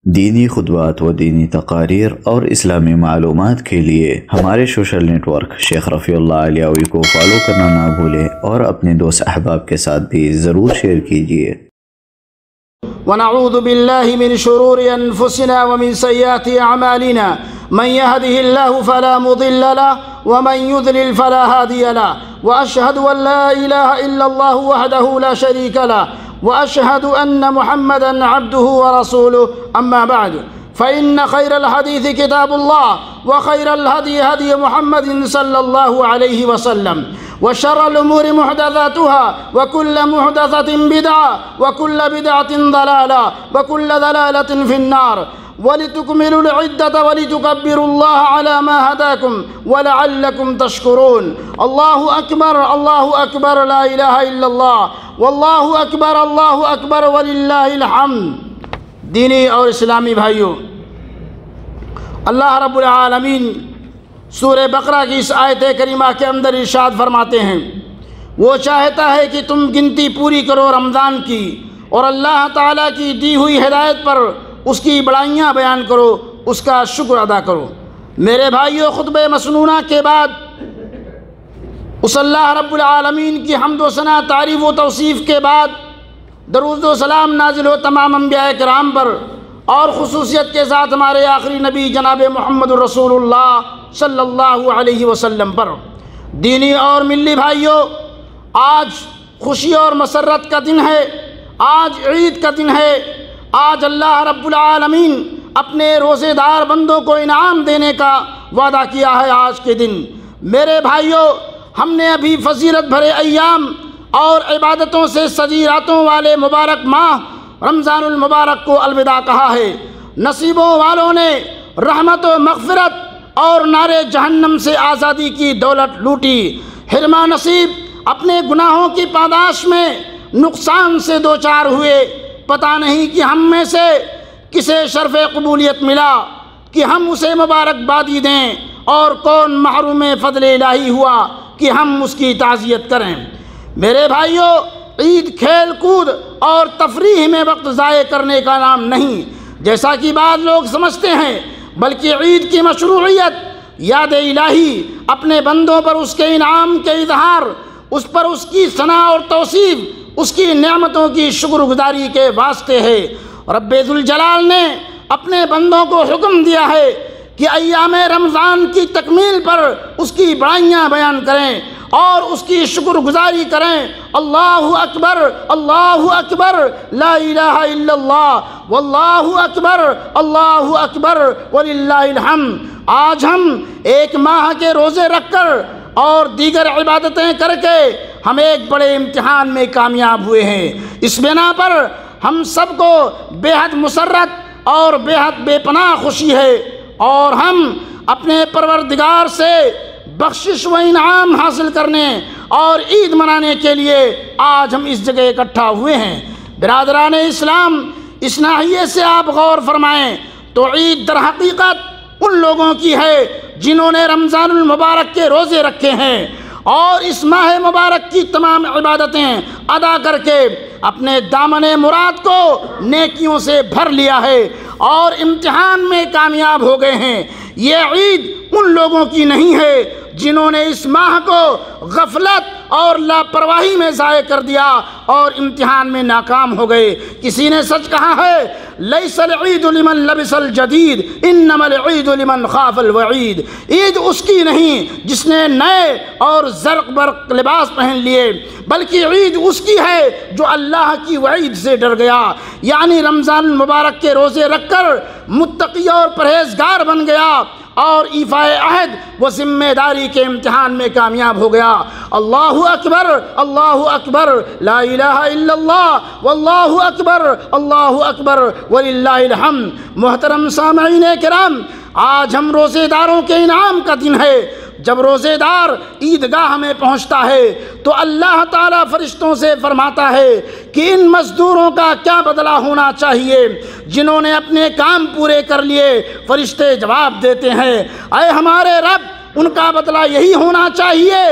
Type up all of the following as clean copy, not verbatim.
دینی خطبات و دینی تقاریر اور اسلامی معلومات کے لیے ہمارے سوشل نیٹ ورک شیخ رفیع اللہ علیوی کو فالو کرنا نہ بھولیں اور اپنے دوست احباب کے ساتھ بھی ضرور شیئر کیجیے۔ ونعوذ بالله من شرور أنفسنا ومن سيئات أعمالنا من يهده الله فلا مضل له ومن يضلل فلا هادي له وأشهد أن لا إله إلا الله وحده لا شريك له وأشهد أن محمدًا عبده ورسوله أما بعد فإن خير الحديث كتاب الله وخير الهدي هدي محمد صلى الله عليه وسلم وشر الأمور محدثاتها وكل محدثة بدعة وكل بدعة ضلالة وكل ضلالة في النار ولتكملوا العدة ولتكبروا الله على ما هداكم ولعلكم تشكرون الله أكبر لا إله إلا الله والله أكبر ولله الحمد۔ دینی اور اسلامی بھائیوں، اللہ رب العالمین سورہ بقرہ کی اس آیت کریمہ کے اندر ارشاد فرماتے ہیں، وہ چاہتا ہے کہ تم گنتی پوری کرو رمضان کی اور اللہ تعالیٰ کی دی ہوئی ہدایت پر اس کی بڑائیاں بیان کرو، اس کا شکر ادا کرو۔ میرے بھائیوں، خطبہ مسنونہ کے بعد اس اللہ رب العالمین کی حمد و ثنا، تعریف و توصیف کے بعد درود و سلام نازل ہو تمام انبیاء کرام پر اور خصوصیت کے ساتھ ہمارے آخری نبی جناب محمد رسول اللہ صلی اللہ علیہ وسلم پر۔ دینی اور ملی بھائیوں، آج خوشی اور مسرت کا دن ہے، آج عید کا دن ہے، آج اللہ رب العالمین اپنے روزے دار بندوں کو انعام دینے کا وعدہ کیا ہے آج کے دن۔ میرے بھائیوں، ہم نے ابھی فضیلت بھرے ایام اور عبادتوں سے سجی راتوں والے مبارک ماہ رمضان المبارک کو الوداع کہا ہے۔ نصیبوں والوں نے رحمت و مغفرت اور نارے جہنم سے آزادی کی دولت لوٹی۔ حرمہ نصیب اپنے گناہوں کی پاداش میں نقصان سے دوچار ہوئے۔ پتہ نہیں کہ ہم میں سے کسے شرف قبولیت ملا کہ ہم اسے مبارکبادی دیں، اور کون محروم فضل الہی ہوا کہ ہم اس کی تعزیت کریں۔ میرے بھائیوں، عید کھیل کود اور تفریح میں وقت ضائع کرنے کا نام نہیں، جیسا کہ بعض لوگ سمجھتے ہیں، بلکہ عید کی مشروعیت یاد الہی، اپنے بندوں پر اس کے انعام کے اظہار، اس پر اس کی ثنا اور توصیف، اس کی نعمتوں کی شکر گزاری کے واسطے ہے۔ رب ذوالجلال نے اپنے بندوں کو حکم دیا ہے کہ ایام رمضان کی تکمیل پر اس کی بڑائیاں بیان کریں اور اس کی شکر گزاری کریں۔ اللہ اکبر لا الہ الا اللہ واللہ اکبر وللہ الحمد۔ آج ہم ایک ماہ کے روزے رکھ کر اور دیگر عبادتیں کر کے ہم ایک بڑے امتحان میں کامیاب ہوئے ہیں۔ اس بنا پر ہم سب کو بے حد مسرت اور بے حد بے پناہ خوشی ہے، اور ہم اپنے پروردگار سے بخشش و انعام حاصل کرنے اور عید منانے کے لیے آج ہم اس جگہ اکٹھا ہوئے ہیں۔ برادران اسلام، اس ناحیے سے آپ غور فرمائیں تو عید در حقیقت ان لوگوں کی ہے جنہوں نے رمضان المبارک کے روزے رکھے ہیں اور اس ماہ مبارک کی تمام عبادتیں ادا کر کے اپنے دامن مراد کو نیکیوں سے بھر لیا ہے اور امتحان میں کامیاب ہو گئے ہیں۔ یہ عید ان لوگوں کی نہیں ہے جنہوں نے اس ماہ کو غفلت اور لاپرواہی میں ضائع کر دیا اور امتحان میں ناکام ہو گئے۔ کسی نے سچ کہا ہے، لیس العید لمن لبس الجدید انما العید لمن خاف الوعید۔ عید اس کی نہیں جس نے نئے اور زرق برق لباس پہن لیے، بلکہ عید اس کی ہے جو اللہ کی وعید سے ڈر گیا، یعنی رمضان المبارک کے روزے رکھ کر متقی اور پرہیزگار بن گیا اور ایفاء عہد و ذمہ داری کے امتحان میں کامیاب ہو گیا۔ اللہ اکبر لا الہ الا اللہ واللہ اکبر وللہ الحمد۔ محترم سامعین کرام، آج ہم روزے داروں کے انعام کا دن ہے۔ جب روزے دار عیدگاہ میں پہنچتا ہے تو اللہ تعالیٰ فرشتوں سے فرماتا ہے کہ ان مزدوروں کا کیا بدلہ ہونا چاہیے جنہوں نے اپنے کام پورے کر لیے۔ فرشتے جواب دیتے ہیں، اے ہمارے رب، ان کا بدلہ یہی ہونا چاہیے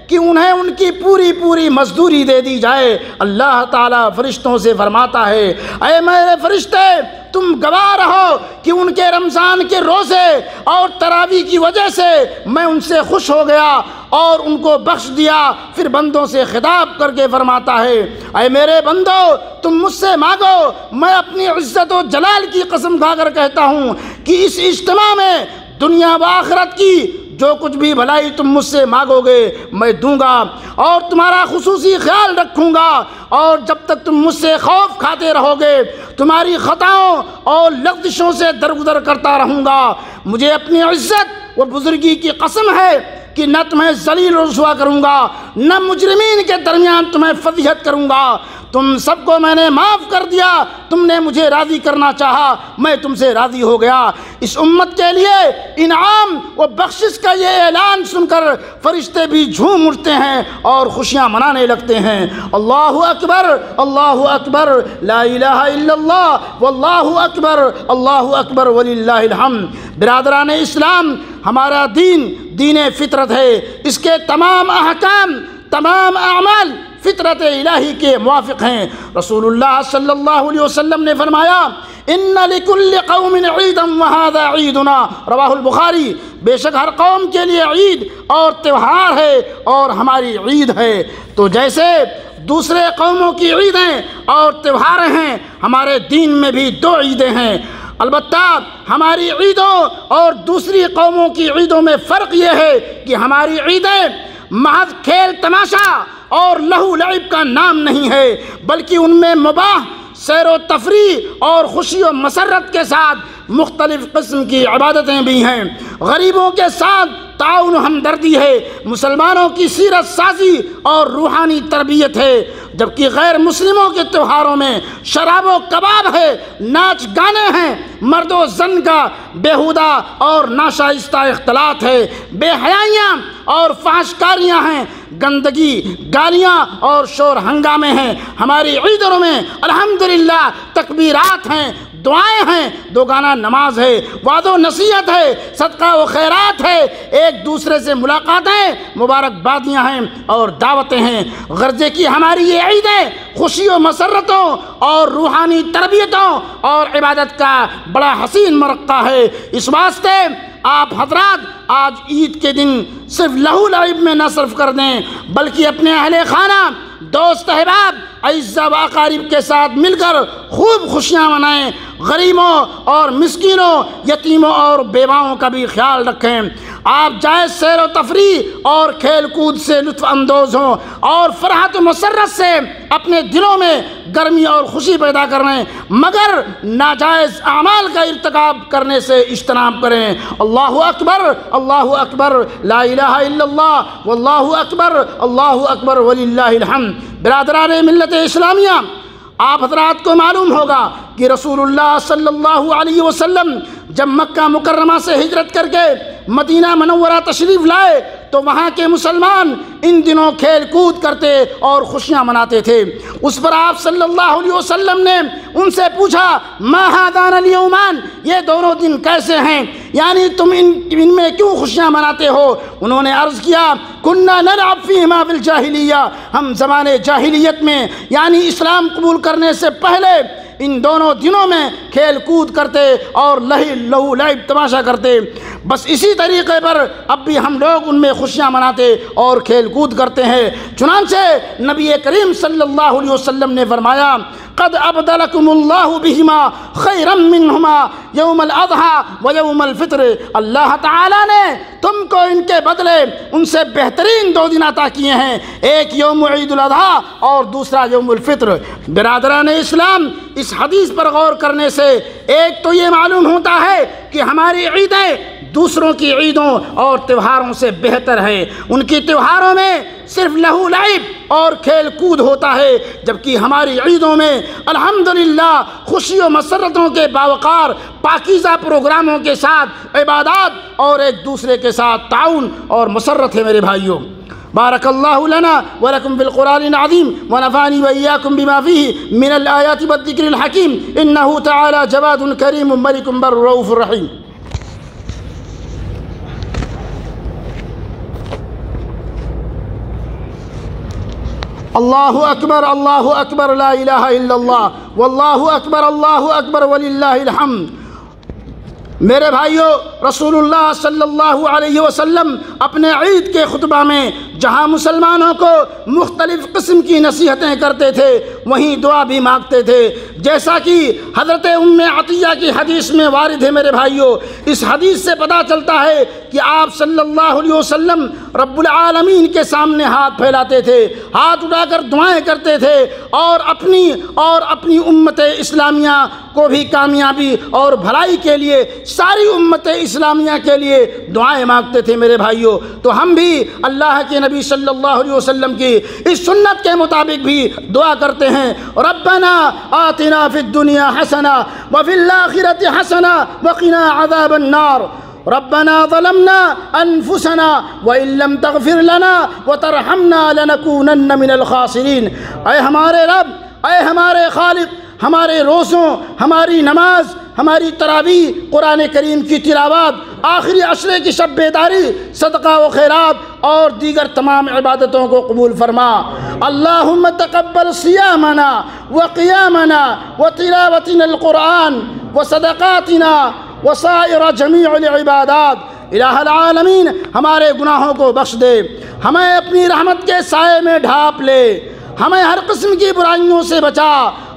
کہ انہیں ان کی پوری پوری مزدوری دے دی جائے۔ اللہ تعالیٰ فرشتوں سے فرماتا ہے اے میرے فرشتے تم گواہ رہو کہ ان کے رمضان کے روزے اور تراویح کی وجہ سے میں ان سے خوش ہو گیا اور ان کو بخش دیا۔ پھر بندوں سے خطاب کر کے فرماتا ہے اے میرے بندو تم مجھ سے مانگو، میں اپنی عزت و جلال کی قسم کھا کر کہتا ہوں کہ اس اجتماع میں دنیا و آخرت کی جو کچھ بھی بھلائی تم مجھ سے مانگو گے میں دوں گا اور تمہارا خصوصی خیال رکھوں گا، اور جب تک تم مجھ سے خوف کھاتے رہو گے تمہاری خطاؤں اور لغزشوں سے درگزر کرتا رہوں گا۔ مجھے اپنی عزت و بزرگی کی قسم ہے کہ نہ تمہیں ذلیل و رسوا کروں گا، نہ مجرمین کے درمیان تمہیں فضیحت کروں گا۔ تم سب کو میں نے معاف کر دیا، تم نے مجھے راضی کرنا چاہا، میں تم سے راضی ہو گیا۔ اس امت کے لیے انعام و بخشش کا یہ اعلان سن کر فرشتے بھی جھوم اٹھتے ہیں اور خوشیاں منانے لگتے ہیں۔ اللہ اکبر اللہ اکبر لا الہ الا اللہ واللہ اکبر اللہ اکبر وللہ الحمد۔ برادران اسلام، ہمارا دین دین فطرت ہے، اس کے تمام احکام تمام اعمال فطرت الہی کے موافق ہیں۔ رسول اللہ صلی اللہ علیہ وسلم نے فرمایا ان لکل قوم عیدا وہذا عیدنا، رواہ البخاری۔ بے شک ہر قوم کے لیے عید اور تہوار ہے اور ہماری عید ہے۔ تو جیسے دوسرے قوموں کی عیدیں اور تہوار ہیں، ہمارے دین میں بھی دو عیدیں ہیں۔ البتہ ہماری عیدوں اور دوسری قوموں کی عیدوں میں فرق یہ ہے کہ ہماری عیدیں محض کھیل تماشا اور لہو لعب کا نام نہیں ہے، بلکہ ان میں مباح سیر و تفریح اور خوشی و مسرت کے ساتھ مختلف قسم کی عبادتیں بھی ہیں۔ غریبوں کے ساتھ تعاون و ہمدردی ہے، مسلمانوں کی سیرت سازی اور روحانی تربیت ہے، جبکہ غیر مسلموں کے تہواروں میں شراب و کباب ہے، ناچ گانے ہیں، مرد و زن کا بیہودہ اور ناشائستہ اختلاط ہے، بے حیائیاں اور فحش کاریاں ہیں، گندگی گالیاں اور شور ہنگامے ہیں۔ ہماری عیدوں میں الحمدللہ تکبیرات ہیں، دعائیں ہیں، دوگانہ نماز ہے، وعد و نصیحت ہے، صدقہ و خیرات ہے، ایک دوسرے سے ملاقاتیں مبارکبادیاں ہیں اور دعوتیں ہیں۔ غرضے کی ہماری یہ عیدیں خوشی و مسرتوں اور روحانی تربیتوں اور عبادت کا بڑا حسین مرقع ہے۔ اس واسطے آپ حضرات آج عید کے دن صرف لہو لعب میں نہ صرف کر دیں، بلکہ اپنے اہل خانہ، دوست احباب، اعزاء و اقارب کے ساتھ مل کر خوب خوشیاں منائیں۔ غریبوں اور مسکینوں، یتیموں اور بیواؤں کا بھی خیال رکھیں۔ آپ جائز سیر و تفریح اور کھیل کود سے لطف اندوز ہوں اور فرحت و مسرت سے اپنے دلوں میں گرمی اور خوشی پیدا کریں، مگر ناجائز اعمال کا ارتکاب کرنے سے اجتناب کریں۔ اللہ اکبر لا الہ الا اللہ واللہ اکبر اللہ اکبر وللہ الحمد۔ برادران ملت اسلامیہ، آپ حضرات کو معلوم ہوگا کہ رسول اللہ صلی اللہ علیہ وسلم جب مکہ مکرمہ سے ہجرت کر کے مدینہ منورہ تشریف لائے تو وہاں کے مسلمان ان دنوں کھیل کود کرتے اور خوشیاں مناتے تھے۔ اس پر آپ صلی اللہ علیہ وسلم نے ان سے پوچھا ما ہذان الیومان، یہ دونوں دن کیسے ہیں، یعنی تم ان میں کیوں خوشیاں مناتے ہو؟ انہوں نے عرض کیا کننا نلعب فیہما فی الجاہلیہ، ہم زمانے جاہلیت میں یعنی اسلام قبول کرنے سے پہلے ان دونوں دنوں میں کھیل کود کرتے اور لہو لعب تماشا کرتے، بس اسی طریقے پر اب بھی ہم لوگ ان میں خوشیاں مناتے اور کھیل کود کرتے ہیں۔ چنانچہ نبی کریم صلی اللہ علیہ وسلم نے فرمایا قد ابدلکم اللہ بہما خیرا منہما یوم الاضحی و یوم الفطر، اللہ تعالیٰ نے تم کو ان کے بدلے ان سے بہترین دو دن عطا کیے ہیں، ایک یوم عید الاضحیٰ اور دوسرا یوم الفطر۔ برادران اسلام، اس حدیث پر غور کرنے سے ایک تو یہ معلوم ہوتا ہے کہ ہماری عیدیں دوسروں کی عیدوں اور تہواروں سے بہتر ہے۔ ان کی تہواروں میں صرف لہو لعب اور کھیل کود ہوتا ہے، جبکہ ہماری عیدوں میں الحمدللہ خوشی و مسرتوں کے باوقار پاکیزہ پروگراموں کے ساتھ عبادات اور ایک دوسرے کے ساتھ تعاون اور مسرت ہے۔ میرے بھائیوں، بارک اللہ لنا ولکم بالقرآن العظیم ونفعنی وإیاکم بما فیہ من الآیات والذکر الحکیم، انہ تعالی جواد کریم ملک بر رؤوف رحیم۔ اللہ اکبر لا الہ الا اللہ واللہ اکبر وللہ الحمد۔ میرے بھائیوں، رسول اللہ صلی اللہ علیہ وسلم اپنے عید کے خطبہ میں جہاں مسلمانوں کو مختلف قسم کی نصیحتیں کرتے تھے وہیں دعا بھی مانگتے تھے، جیسا کہ حضرت ام عطیہ کی حدیث میں وارد ہے۔ میرے بھائیوں، اس حدیث سے پتہ چلتا ہے کہ آپ صلی اللہ علیہ وسلم رب العالمین کے سامنے ہاتھ پھیلاتے تھے، ہاتھ اٹھا کر دعائیں کرتے تھے، اور اپنی امت اسلامیہ کو بھی کامیابی اور بھلائی کے لیے، ساری امت اسلامیہ کے لیے دعائیں مانگتے تھے۔ میرے بھائیوں، تو ہم بھی اللہ کے نبی صلی اللہ علیہ وسلم کی اس سنت کے مطابق بھی دعا کرتے ہیں، ربنا آتنا فی الدنیا حسنہ وفی الآخرۃ حسنہ وقنا عذاب النار، ربنا ظلمنا انفسنا وان لم تغفر لنا وترحمنا لنکونن من الخاسرین۔ اے ہمارے رب، اے ہمارے خالق، ہمارے روزوں، ہماری نماز، ہماری تراویح، قرآن کریم کی تلاوت، آخری عشرے کی شب بیداری، صدقہ و خیرات اور دیگر تمام عبادتوں کو قبول فرما۔ اللہم تقبل صیامنا وقیامنا وتلاوتنا القرآن وصدقاتنا وسائر جمیع العبادات۔ الہ العالمین، ہمارے گناہوں کو بخش دے، ہمیں اپنی رحمت کے سائے میں ڈھانپ لے، ہمیں ہر قسم کی برائیوں سے بچا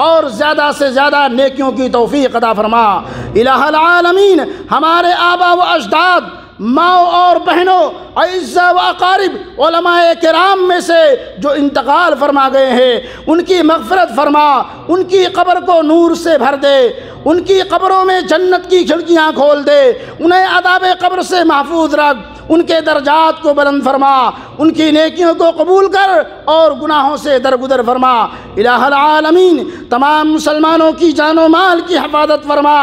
اور زیادہ سے زیادہ نیکیوں کی توفیق عطا فرما۔ الہ العالمین، ہمارے آبا و اجداد، ماؤں اور بہنوں، اعزاء و اقارب، علماء کرام میں سے جو انتقال فرما گئے ہیں، ان کی مغفرت فرما، ان کی قبر کو نور سے بھر دے، ان کی قبروں میں جنت کی کھڑکیاں کھول دے، انہیں عذاب قبر سے محفوظ رکھ، ان کے درجات کو بلند فرما، ان کی نیکیوں کو قبول کر اور گناہوں سے درگزر فرما۔ الہ العالمین، تمام مسلمانوں کی جان و مال کی حفاظت فرما،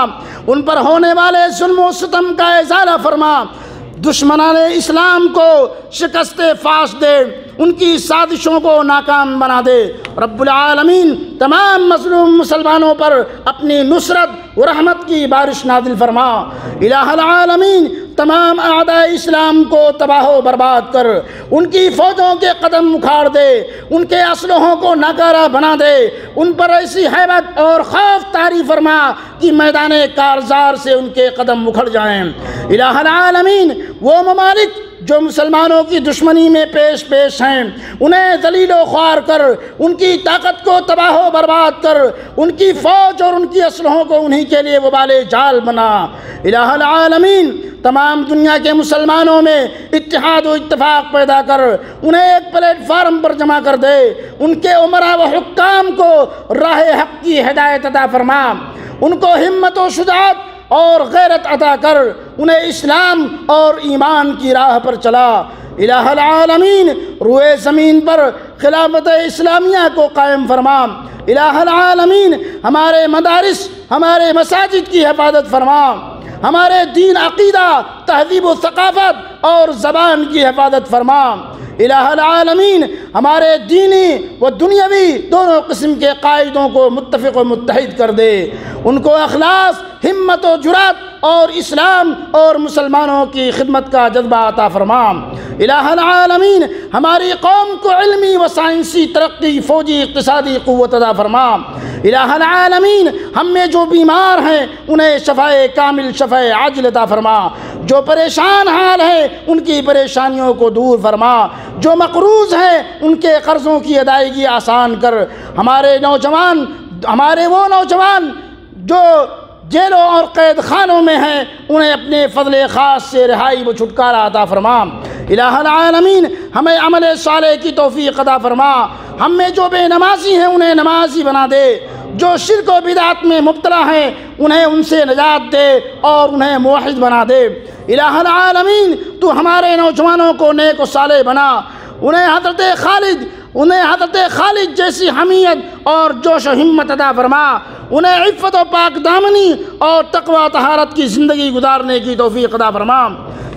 ان پر ہونے والے ظلم و ستم کا ازالہ فرما، دشمنان اسلام کو شکست فاش دے، ان کی سازشوں کو ناکام بنا دے۔ رب العالمین تمام مظلوم مسلمانوں پر اپنی نصرت و رحمت کی بارش نازل فرما۔ الہ العالمین تمام اعداء اسلام کو تباہ و برباد کر، ان کی فوجوں کے قدم اکھاڑ دے، ان کے اسلحوں کو ناکارہ بنا دے، ان پر ایسی ہیبت اور خوف طاری فرما کہ میدان کارزار سے ان کے قدم اکھڑ جائیں۔ الہ العالمین وہ ممالک جو مسلمانوں کی دشمنی میں پیش ہیں، انہیں ذلیل و خوار کر، ان کی طاقت کو تباہ و برباد کر، ان کی فوج اور ان کی اسلحوں کو انہی کے لیے وبال جال بنا۔ الہ العالمین تمام دنیا کے مسلمانوں میں اتحاد و اتفاق پیدا کر، انہیں ایک پلیٹ فارم پر جمع کر دے، ان کے امراء و حکام کو راہ حق کی ہدایت عطا فرما، ان کو ہمت و شجاعت اور غیرت عطا کر، انہیں اسلام اور ایمان کی راہ پر چلا۔ الہ العالمین روئے زمین پر خلافت اسلامیہ کو قائم فرما۔ الہ العالمین ہمارے مدارس، ہمارے مساجد کی حفاظت فرما، ہمارے دین، عقیدہ، تہذیب و ثقافت اور زبان کی حفاظت فرما۔ الہ العالمین ہمارے دینی و دنیاوی دونوں قسم کے قائدوں کو متفق و متحد کر دے، ان کو اخلاص، ہمت و جرأت اور اسلام اور مسلمانوں کی خدمت کا جذبہ عطا فرما۔ الہ العالمین ہماری قوم کو علمی و سائنسی ترقی، فوجی، اقتصادی قوت عطا فرما۔ الہ العالمین ہم میں جو بیمار ہیں انہیں شفائے کامل، شفائے عاجل عطا فرما، جو پریشان حال ہیں ان کی پریشانیوں کو دور فرما، جو مقروض ہیں ان کے قرضوں کی ادائیگی آسان کر، ہمارے وہ نوجوان جو جیلوں اور قید خانوں میں ہیں انہیں اپنے فضل خاص سے رہائی و چھٹکارا عطا فرما۔ الہ العالمین ہمیں عمل صالح کی توفیق عطا فرما، ہم میں جو بے نمازی ہیں انہیں نمازی بنا دے، جو شرک و بدعت میں مبتلا ہیں انہیں ان سے نجات دے اور انہیں موحد بنا دے۔ الہ العالمین تو ہمارے نوجوانوں کو نیک و صالح بنا، انہیں حضرت خالد جیسی حمیت اور جوش و ہمت عطا فرما، انہیں عفت و پاک دامنی اور تقوی طہارت کی زندگی گزارنے کی توفیق عطا فرما۔